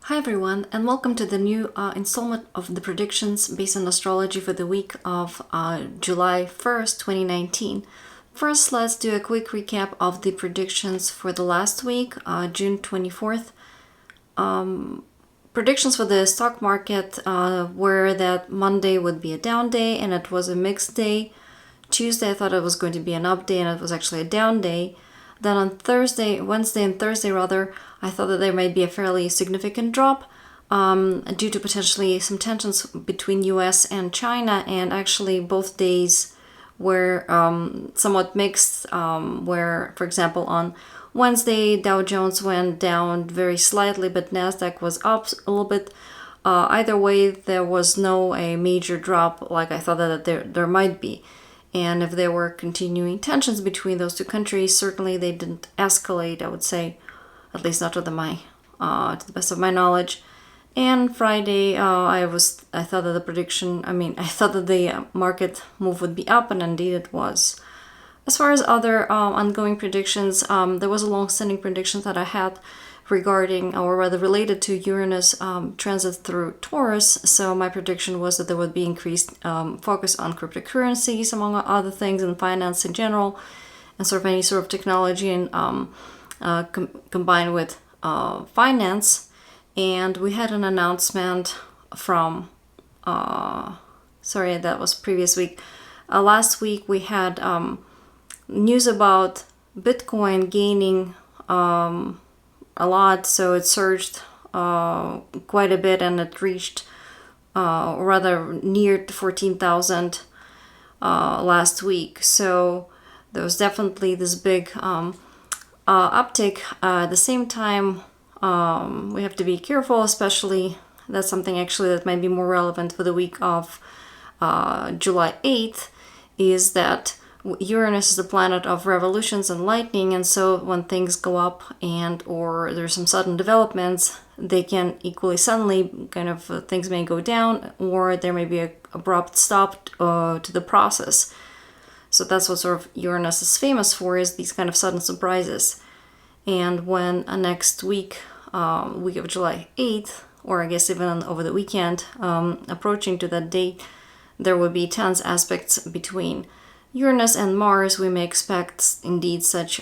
Hi everyone, and welcome to the new installment of the predictions based on astrology for the week of July 1st, 2019. First, let's do a quick recap of the predictions for the last week, June 24th. Predictions for the stock market were that Monday would be a down day, and it was a mixed day. Tuesday, I thought it was going to be an up day, and it was actually a down day. Then on Wednesday and Thursday rather, I thought that there might be a fairly significant drop due to potentially some tensions between US and China, and actually both days were somewhat mixed, where, for example, on Wednesday, Dow Jones went down very slightly, but Nasdaq was up a little bit. Either way, there was no a major drop like I thought that there might be. And if there were continuing tensions between those two countries, certainly they didn't escalate, I would say, at least not to the best of my knowledge. And Friday, I thought that the market move would be up, and indeed it was. As far as other ongoing predictions, there was a long-standing prediction that I had regarding, or rather related to Uranus transit through Taurus. So my prediction was that there would be increased focus on cryptocurrencies, among other things, and finance in general, and sort of any sort of technology and combined with finance. And we had an announcement from, that was previous week. Last week we had news about Bitcoin gaining a lot, so it surged quite a bit, and it reached rather near 14,000 last week. So there was definitely this big uptick. At the same time, we have to be careful, especially that's something actually that might be more relevant for the week of July 8th, is that Uranus is the planet of revolutions and lightning, and so when things go up or there's some sudden developments, they can equally suddenly things may go down, or there may be an abrupt stop to the process. So that's what sort of Uranus is famous for, is these kind of sudden surprises. And when next week of July 8th, or I guess even over the weekend, approaching to that date, there will be tense aspects between Uranus and Mars. We may expect indeed such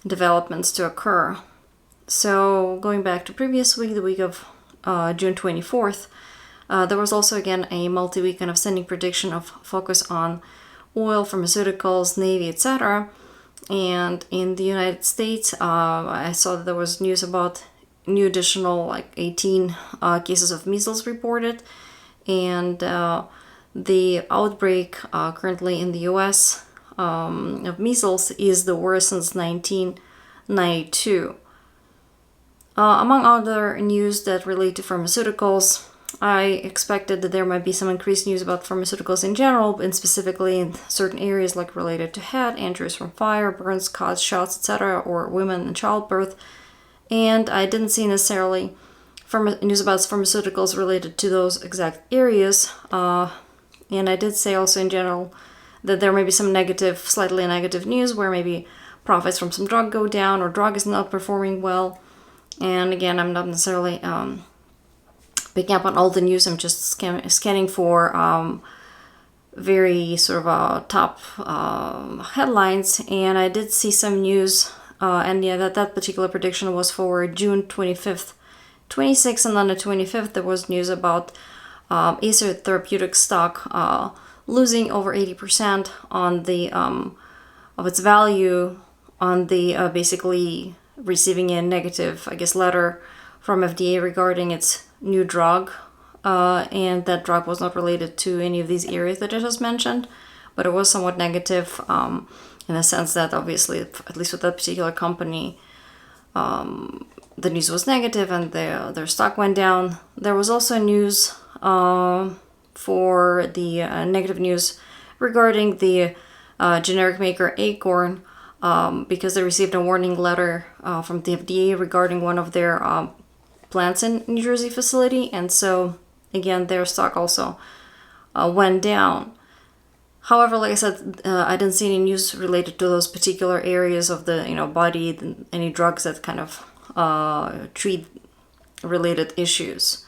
developments to occur. So going back to previous week, the week of June 24th, there was also again a multi-week kind of standing prediction of focus on oil, pharmaceuticals, Navy, etc. And in the United States, I saw that there was news about new additional 18 cases of measles reported, and the outbreak currently in the US of measles is the worst since 1992. Among other news that relate to pharmaceuticals, I expected that there might be some increased news about pharmaceuticals in general, and specifically in certain areas like related to head injuries from fire, burns, cuts, shots, etc., or women in childbirth. And I didn't see necessarily news about pharmaceuticals related to those exact areas. And I did say also in general that there may be some slightly negative news where maybe profits from some drug go down, or drug is not performing well. And again, I'm not necessarily picking up on all the news. I'm just scanning for very sort of top headlines. And I did see some news, and yeah, that particular prediction was for June 25th, 26th, and on the 25th there was news about Acer Therapeutic stock losing over 80% on the of its value on the basically receiving a negative, letter from FDA regarding its new drug, and that drug was not related to any of these areas that I just mentioned, but it was somewhat negative in the sense that obviously, at least with that particular company, the news was negative and their stock went down. There was also news for the negative news regarding the generic maker Acorn, because they received a warning letter from the FDA regarding one of their plants in New Jersey facility, and so again their stock also went down. However, like I said, I didn't see any news related to those particular areas of the body, any drugs that kind of treat related issues.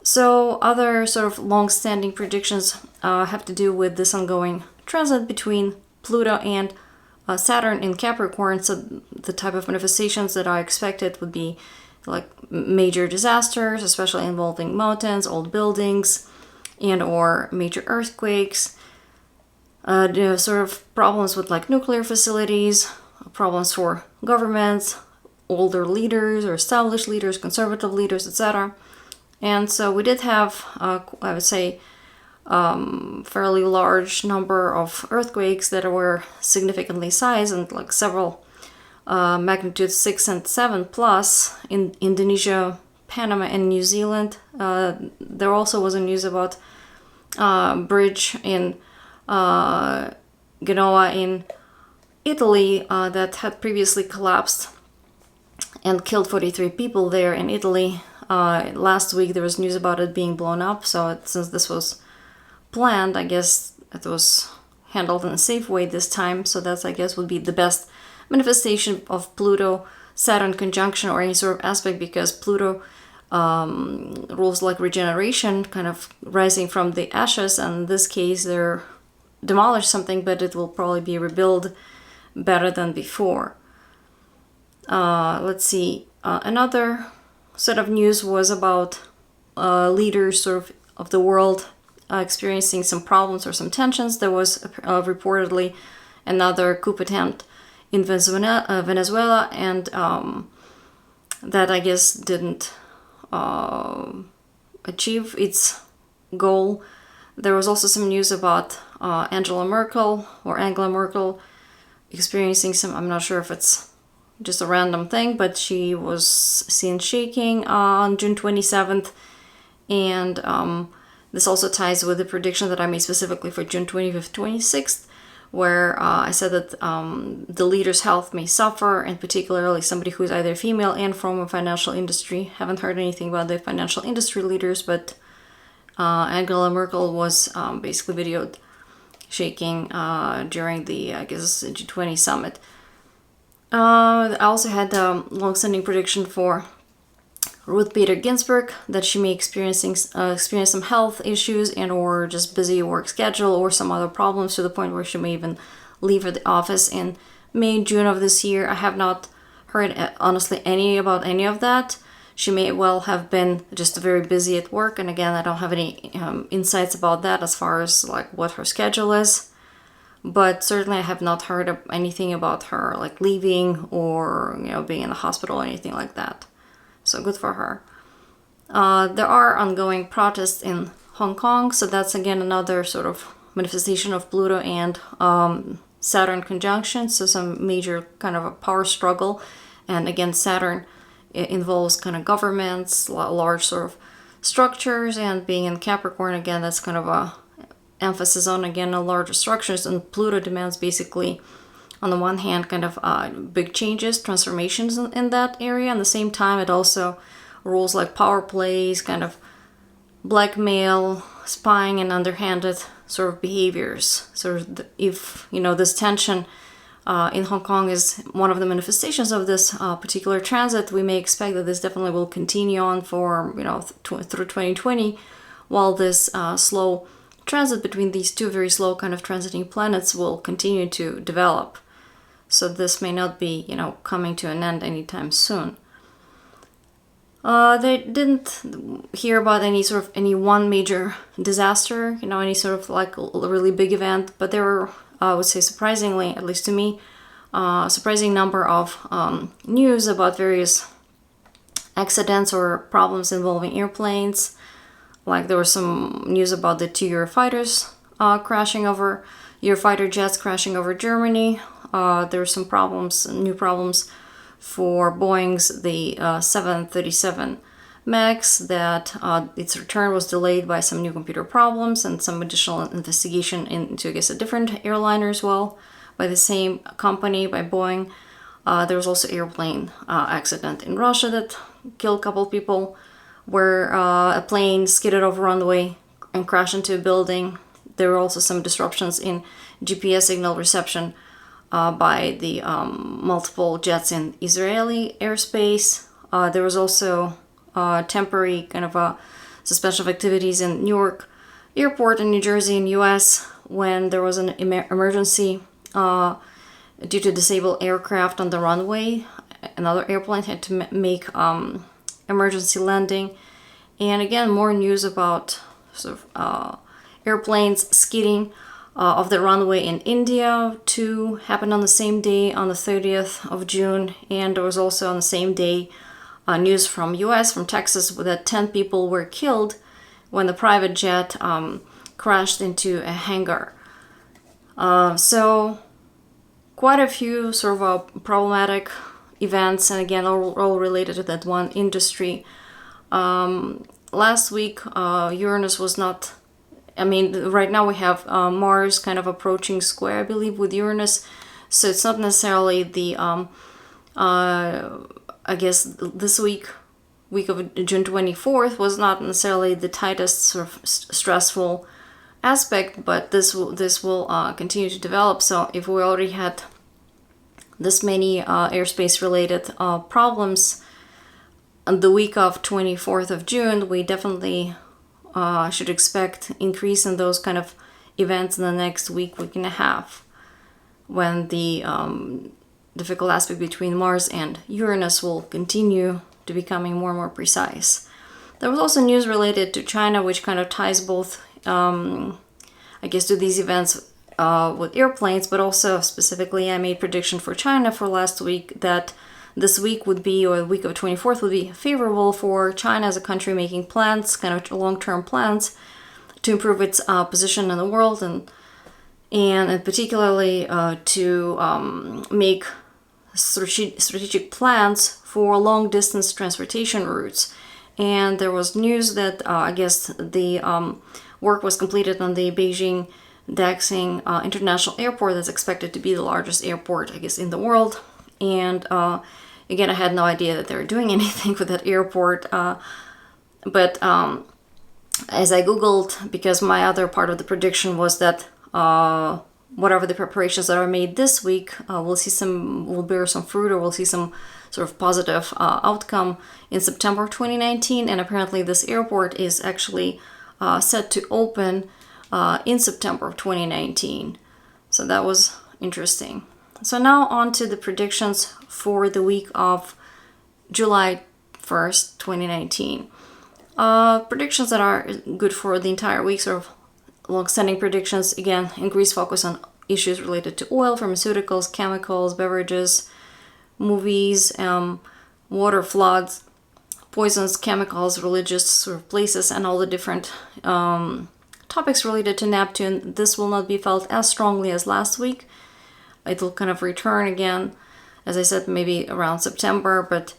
So other sort of long-standing predictions have to do with this ongoing transit between Pluto and Saturn in Capricorn. So the type of manifestations that are expected would be like major disasters, especially involving mountains, old buildings, and or major earthquakes. Sort of problems with like nuclear facilities, problems for governments, older leaders or established leaders, conservative leaders, etc. And so we did have, I would say, fairly large number of earthquakes that were significantly sized and like several magnitude 6 and 7 plus in Indonesia, Panama, and New Zealand. There also was a news about bridge in Genoa in Italy that had previously collapsed and killed 43 people there in Italy. Last week there was news about it being blown up, so since this was planned, I guess it was handled in a safe way this time. So that's, I guess, would be the best manifestation of Pluto-Saturn conjunction or any sort of aspect, because Pluto rules like regeneration, kind of rising from the ashes, and in this case they're demolish something, but it will probably be rebuilt better than before. Let's see, another set of news was about leaders sort of the world experiencing some problems or some tensions. There was reportedly another coup attempt in Venezuela, and that, I guess, didn't achieve its goal. There was also some news about Angela Merkel experiencing some, I'm not sure if it's just a random thing, but she was seen shaking on June 27th. And this also ties with the prediction that I made specifically for June 25th, 26th, where I said that the leader's health may suffer, and particularly somebody who is either female and from a financial industry. Haven't heard anything about the financial industry leaders, but Angela Merkel was basically videoed shaking during the, I guess, G20 summit. I also had a long-standing prediction for Ruth Bader Ginsburg that she may experience some health issues and or just busy work schedule or some other problems to the point where she may even leave the office in May, June of this year. I have not heard honestly about any of that. She may well have been just very busy at work, and again, I don't have any insights about that as far as like what her schedule is. But certainly I have not heard of anything about her like leaving or being in the hospital or anything like that. So good for her. There are ongoing protests in Hong Kong, so that's again another sort of manifestation of Pluto and Saturn conjunction. So some major kind of a power struggle, and again Saturn involves kind of governments, large sort of structures, and being in Capricorn again, that's kind of a emphasis on again larger structures, and Pluto demands basically on the one hand kind of big changes, transformations in that area. At the same time, it also rules like power plays, kind of blackmail, spying, and underhanded sort of behaviors. So if this tension in Hong Kong is one of the manifestations of this particular transit, we may expect that this definitely will continue on for through 2020, while this slow transit between these two very slow kind of transiting planets will continue to develop. So this may not be, coming to an end anytime soon. They didn't hear about any one major disaster, any sort of like a really big event, but there were, I would say surprisingly, at least to me, a surprising number of news about various accidents or problems involving airplanes. Like there was some news about the two Eurofighters Eurofighter jets crashing over Germany. There were some new problems for Boeing's the 737 MAX, that its return was delayed by some new computer problems and some additional investigation into, I guess, a different airliner as well by the same company, by Boeing. There was also airplane accident in Russia that killed a couple people, where a plane skidded over runway and crashed into a building. There were also some disruptions in GPS signal reception by the multiple jets in Israeli airspace. There was also temporary kind of a suspension of activities in Newark Airport in New Jersey in US when there was an emergency due to disabled aircraft on the runway. Another airplane had to make emergency landing. And again, more news about sort of airplanes skidding off the runway in India. Two happened on the same day, on the 30th of June. And there was also on the same day news from US, from Texas, that 10 people were killed when the private jet crashed into a hangar. So quite a few sort of problematic events, and again, all related to that one industry. Last week, Uranus was not, right now we have Mars kind of approaching square, I believe, with Uranus. So it's not necessarily the, I guess this week of June 24th was not necessarily the tightest sort of stressful aspect, but this will continue to develop. So if we already had this many airspace related problems on the week of 24th of June, we definitely should expect increase in those kind of events in the next week and a half, when the difficult aspect between Mars and Uranus will continue to becoming more and more precise. There was also news related to China, which kind of ties both, I guess, to these events with airplanes, but also specifically I made prediction for China for last week that this week would be, or the week of 24th would be favorable for China as a country making plans, kind of long-term plans to improve its position in the world, and particularly to make strategic plans for long-distance transportation routes. And there was news that I guess the work was completed on the Beijing Daxing International Airport. That's expected to be the largest airport, I guess, in the world. And again, I had no idea that they were doing anything with that airport. But as I Googled, because my other part of the prediction was that whatever the preparations that are made this week, will bear some fruit, or we'll see some sort of positive outcome in September of 2019. And apparently this airport is actually set to open in September of 2019. So that was interesting. So now on to the predictions for the week of July 1st, 2019. Predictions that are good for the entire week, sort of long-standing predictions. Again, increased focus on issues related to oil, pharmaceuticals, chemicals, beverages, movies, water, floods, poisons, chemicals, religious sort of places, and all the different topics related to Neptune. This will not be felt as strongly as last week. It will kind of return again, as I said, maybe around September, but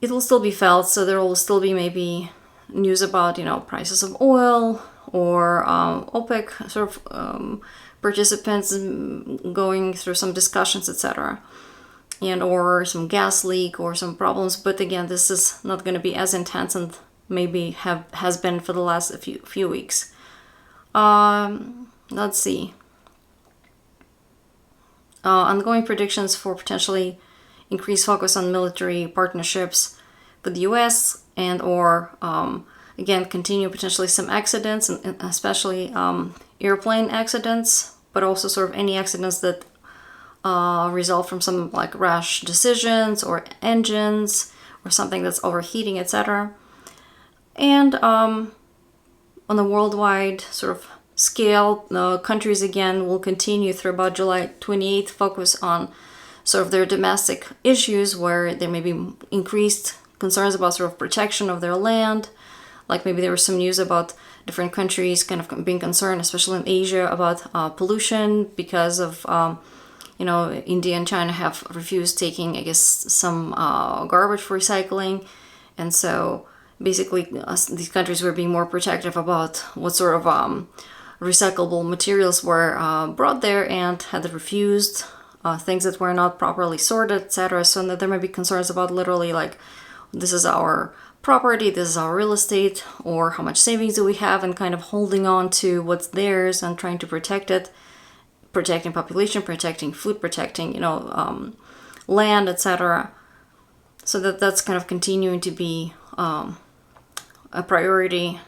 it will still be felt. So there will still be maybe news about, prices of oil, or OPEC sort of participants going through some discussions, etc., and or some gas leak or some problems. But again, this is not going to be as intense and maybe has been for the last few weeks. Let's see. Ongoing predictions for potentially increased focus on military partnerships with the US, and or again, continue potentially some accidents, and especially airplane accidents, but also sort of any accidents that result from some like rash decisions or engines or something that's overheating, etc. And on the worldwide sort of scale, countries again will continue through about July 28th focus on sort of their domestic issues, where there may be increased concerns about sort of protection of their land. Like maybe there was some news about different countries kind of being concerned, especially in Asia, about pollution because of, India and China have refused taking, I guess, some garbage for recycling. And so basically these countries were being more protective about what sort of recyclable materials were brought there, and had refused things that were not properly sorted, etc. So that there may be concerns about literally like, this is our property, this is our real estate, or how much savings do we have, and kind of holding on to what's theirs and trying to protect it, protecting population, protecting food, protecting, land, etc. So that's kind of continuing to be a priority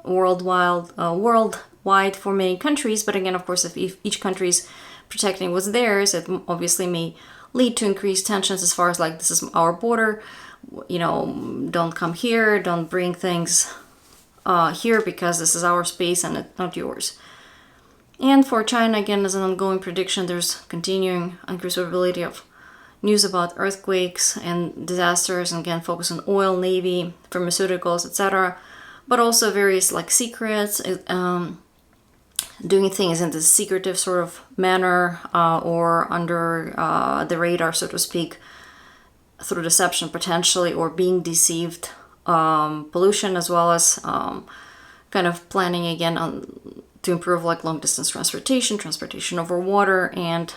worldwide for many countries. But again, of course, if each country is protecting what's theirs, it obviously may lead to increased tensions as far as like, this is our border, don't come here, don't bring things here because this is our space and it's not yours. And for China, again, as an ongoing prediction, there's continuing increased probability of news about earthquakes and disasters, and again, focus on oil, navy, pharmaceuticals, etc. But also various like secrets, doing things in this secretive sort of manner or under the radar, so to speak, through deception potentially, or being deceived, pollution, as well as kind of planning again to improve like long distance transportation over water, and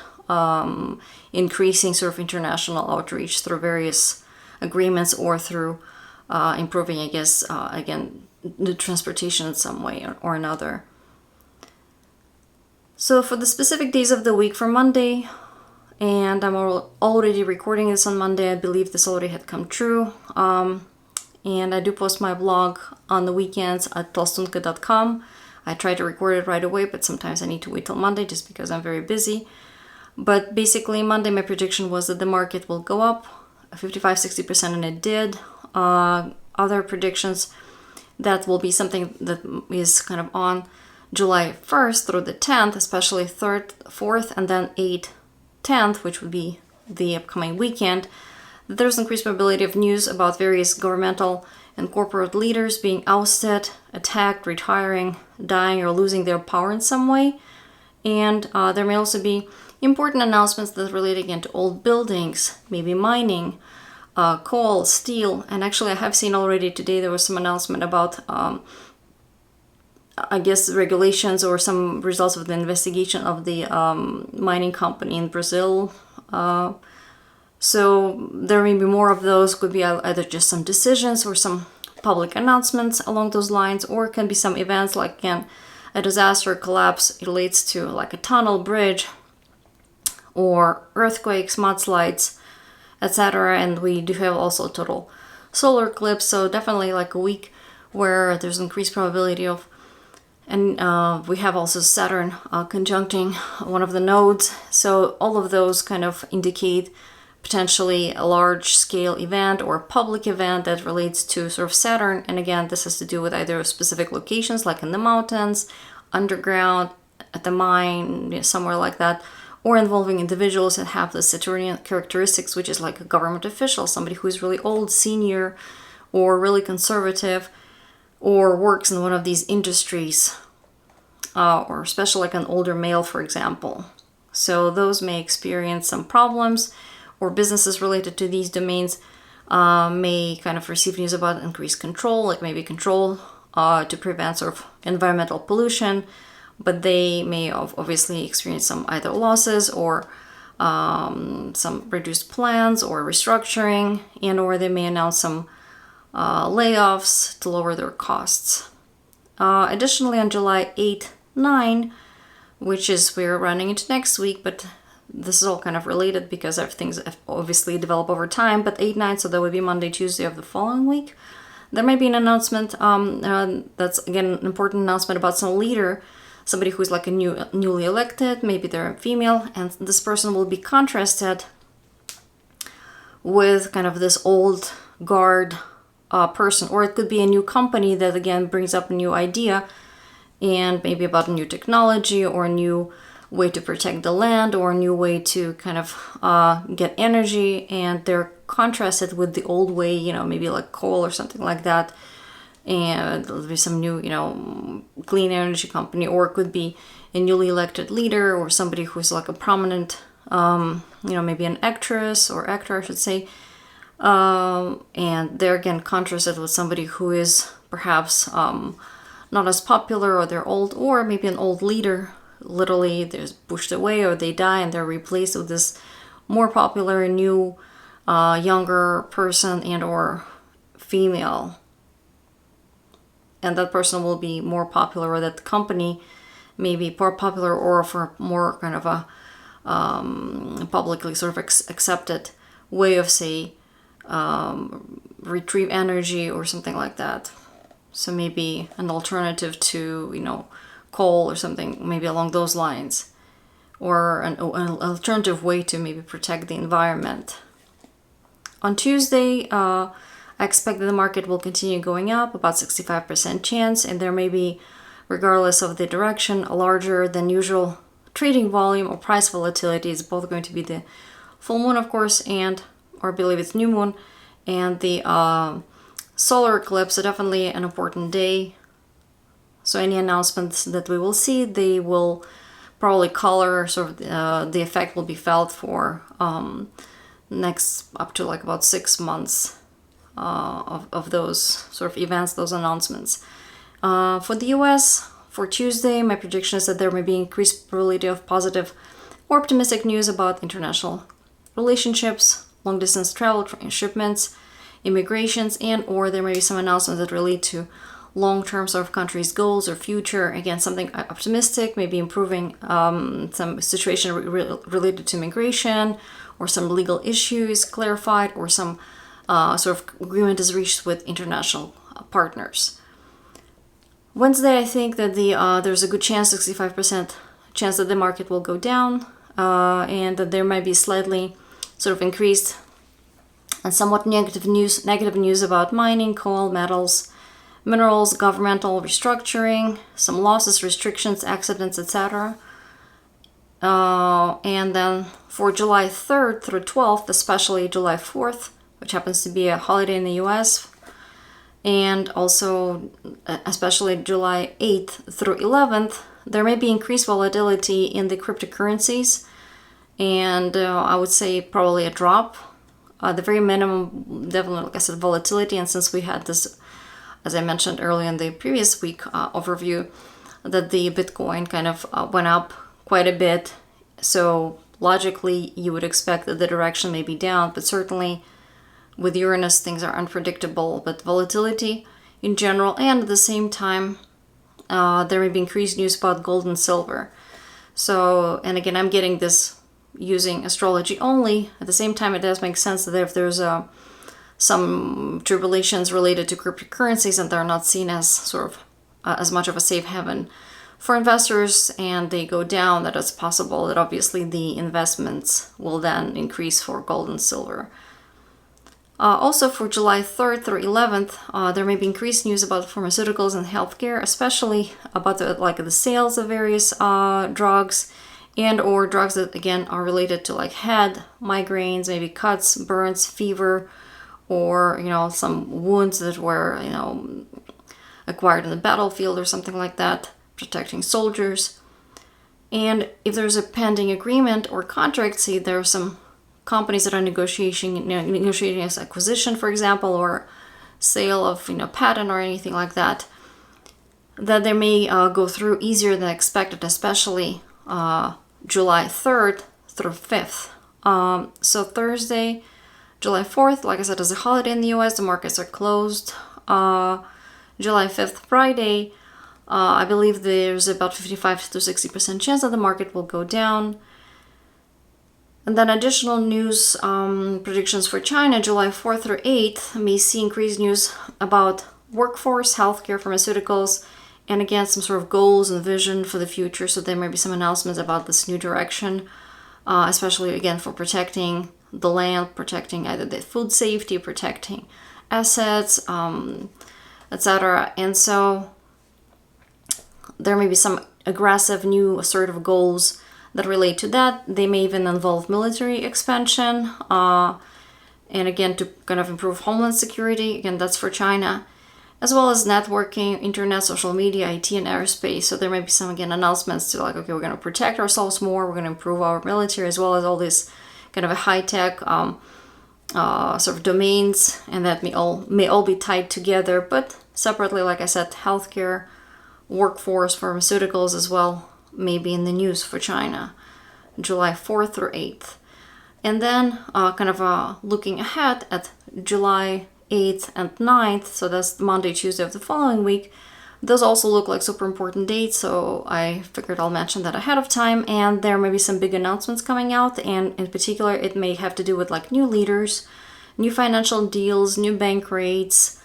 increasing sort of international outreach through various agreements or through improving, I guess, again, the transportation in some way or another. So for the specific days of the week, for Monday, and I'm already recording this on Monday, I believe this already had come true. And I do post my blog on the weekends at tolstunka.com. I try to record it right away, but sometimes I need to wait till Monday just because I'm very busy. But basically, Monday, my prediction was that the market will go up 55-60%, and it did. Other predictions, that will be something that is kind of on July 1st through the 10th, especially 3rd, 4th, and then 8th, 10th, which would be the upcoming weekend. There's increased probability of news about various governmental and corporate leaders being ousted, attacked, retiring, dying, or losing their power in some way. And there may also be important announcements that relate again to old buildings, maybe mining, coal, steel. And actually, I have seen already today there was some announcement about, I guess, regulations or some results of the investigation of the mining company in Brazil. So there may be more of those. Could be either just some decisions or some public announcements along those lines, or it can be some events like, again, a disaster, collapse. It relates to like a tunnel, bridge, or earthquakes, mudslides, etc. And we do have also total solar eclipse, so definitely like a week where there's increased probability of, and we have also Saturn conjuncting one of the nodes. So all of those kind of indicate potentially a large-scale event or a public event that relates to sort of Saturn. And again, this has to do with either specific locations, like in the mountains, underground, at the mine, somewhere like that, or involving individuals that have the Saturnian characteristics, which is like a government official, somebody who is really old, senior, or really conservative, or works in one of these industries, or especially like an older male, for example. So those may experience some problems, or businesses related to these domains may kind of receive news about increased control, like maybe control to prevent sort of environmental pollution, but they may obviously experience some either losses or some reduced plans or restructuring, and or they may announce some layoffs to lower their costs. Additionally, on July 8, 9, which is we're running into next week, but this is all kind of related because things obviously develop over time, but 8, 9, so that would be Monday, Tuesday of the following week. There may be an announcement, that's again an important announcement about some leader, somebody who's like a newly elected, maybe they're a female, and this person will be contrasted with kind of this old guard person, or it could be a new company that again brings up a new idea and maybe about a new technology or a new way to protect the land or a new way to kind of get energy, and they're contrasted with the old way, maybe like coal or something like that, and there'll be some new, clean energy company, or it could be a newly elected leader or somebody who's like a prominent, maybe an actress or actor, I should say, and they're again contrasted with somebody who is perhaps not as popular, or they're old, or maybe an old leader. Literally, they're pushed away or they die and they're replaced with this more popular, new, younger person and or female. And that person will be more popular, or that company may be more popular, or for more kind of a publicly sort of accepted way of, say, retrieve energy or something like that. So maybe an alternative to, coal or something, maybe along those lines, or an alternative way to maybe protect the environment. On Tuesday, I expect that the market will continue going up, about 65% chance, and there may be, regardless of the direction, a larger than usual trading volume or price volatility. Is both going to be the full moon, of course, or I believe it's new moon, and the solar eclipse. So definitely an important day. So any announcements that we will see, they will probably color sort of the effect will be felt for next up to like about 6 months of those sort of events, those announcements. For the US, for Tuesday, my prediction is that there may be increased probability of positive or optimistic news about international relationships, long distance travel, shipments, immigrations, and or there may be some announcements that relate to long-term sort of countries' goals or future. Again, something optimistic, maybe improving some situation related to immigration, or some legal issues clarified, or some sort of agreement is reached with international partners. Wednesday, I think that there's a good chance, 65% chance that the market will go down, and that there might be slightly sort of increased and somewhat negative news about mining, coal, metals, minerals, governmental restructuring, some losses, restrictions, accidents, etc. And then for July 3rd through 12th, especially July 4th, which happens to be a holiday in the US, and also especially July 8th through 11th, there may be increased volatility in the cryptocurrencies, and I would say probably a drop. The very minimum, definitely, like I said, volatility, and since we had this, as I mentioned earlier in the previous week overview, that the Bitcoin kind of went up quite a bit, so logically you would expect that the direction may be down, but certainly with Uranus things are unpredictable. But volatility in general, and at the same time there may be increased news about gold and silver. So, and again, I'm getting this using astrology only. At the same time, it does make sense that if there's some tribulations related to cryptocurrencies and they're not seen as sort of as much of a safe haven for investors, and they go down, that it's possible that obviously the investments will then increase for gold and silver. Also for July 3rd through 11th, there may be increased news about pharmaceuticals and healthcare, especially about the sales of various drugs, and or drugs that again are related to like head, migraines, maybe cuts, burns, fever, or some wounds that were acquired in the battlefield or something like that, protecting soldiers. And if there's a pending agreement or contract, say there are some companies that are negotiating as acquisition, for example, or sale of patent or anything like that, that they may go through easier than expected, especially July 3rd through 5th. So Thursday, July 4th, like I said, is a holiday in the US. The markets are closed. July 5th, Friday, I believe there's about 55 to 60% chance that the market will go down. And then additional news predictions for China, July 4th through 8th, may see increased news about workforce, healthcare, pharmaceuticals, and again, some sort of goals and vision for the future. So there may be some announcements about this new direction, especially again for protecting the land, protecting either the food safety, protecting assets, etc. And so there may be some aggressive new assertive goals that relate to that. They may even involve military expansion, and again to kind of improve homeland security. Again, that's for China, as well as networking, internet, social media, IT, and aerospace. So there may be some again announcements to okay, we're going to protect ourselves more, we're going to improve our military, as well as all this kind of a high-tech sort of domains, and that may all be tied together, but separately. Like I said, healthcare, workforce, pharmaceuticals as well may be in the news for China, July 4th through 8th. And then looking ahead at July 8th and 9th, so that's Monday, Tuesday of the following week. Those also look like super important dates, so I figured I'll mention that ahead of time. And there may be some big announcements coming out, and in particular it may have to do with like new leaders, new financial deals, new bank rates.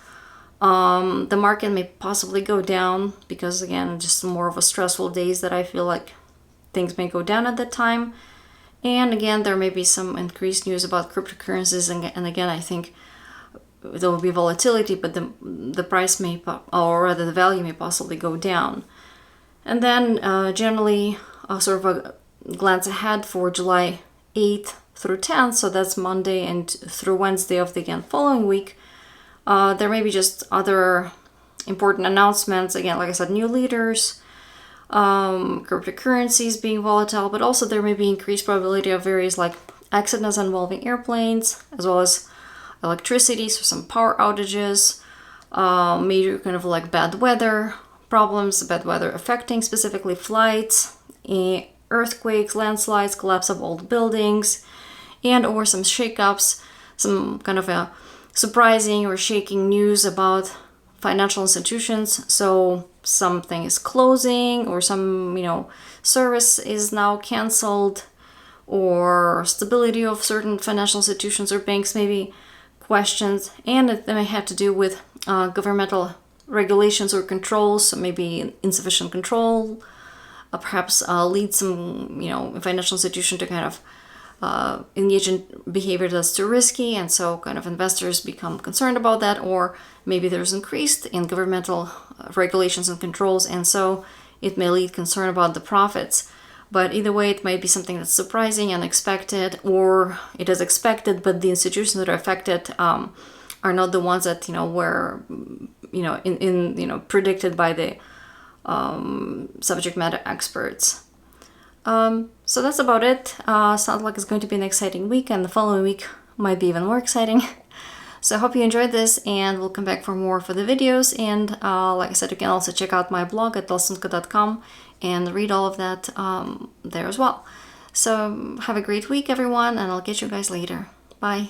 The market may possibly go down because, again, just more of a stressful days that I feel like things may go down at that time. And again, there may be some increased news about cryptocurrencies, and again, I think there will be volatility, but the price may, or rather the value may possibly go down. And then generally, sort of a glance ahead for July 8th through 10th, so that's Monday and through Wednesday of the again following week. There may be just other important announcements. Again, like I said, new leaders, cryptocurrencies being volatile, but also there may be increased probability of various like accidents involving airplanes, as well as electricity, so some power outages, major kind of like bad weather problems, bad weather affecting specifically flights, earthquakes, landslides, collapse of old buildings, and or some shakeups, some kind of a surprising or shaking news about financial institutions. So something is closing, or some, service is now canceled, or stability of certain financial institutions or banks may be questioned, and it may have to do with governmental regulations or controls, so maybe insufficient control, perhaps lead some, financial institution to kind of engage in behavior that's too risky, and so kind of investors become concerned about that, or maybe there's increased in governmental regulations and controls, and so it may lead concern about the profits. But either way, it might be something that's surprising, unexpected, or it is expected, but the institutions that are affected are not the ones that were predicted by the subject matter experts. So that's about it. Sounds like it's going to be an exciting week, and the following week might be even more exciting. So I hope you enjoyed this, and we'll come back for more for the videos. And like I said, you can also check out my blog at tolstonka.com and read all of that there as well. So have a great week, everyone, and I'll catch you guys later. Bye.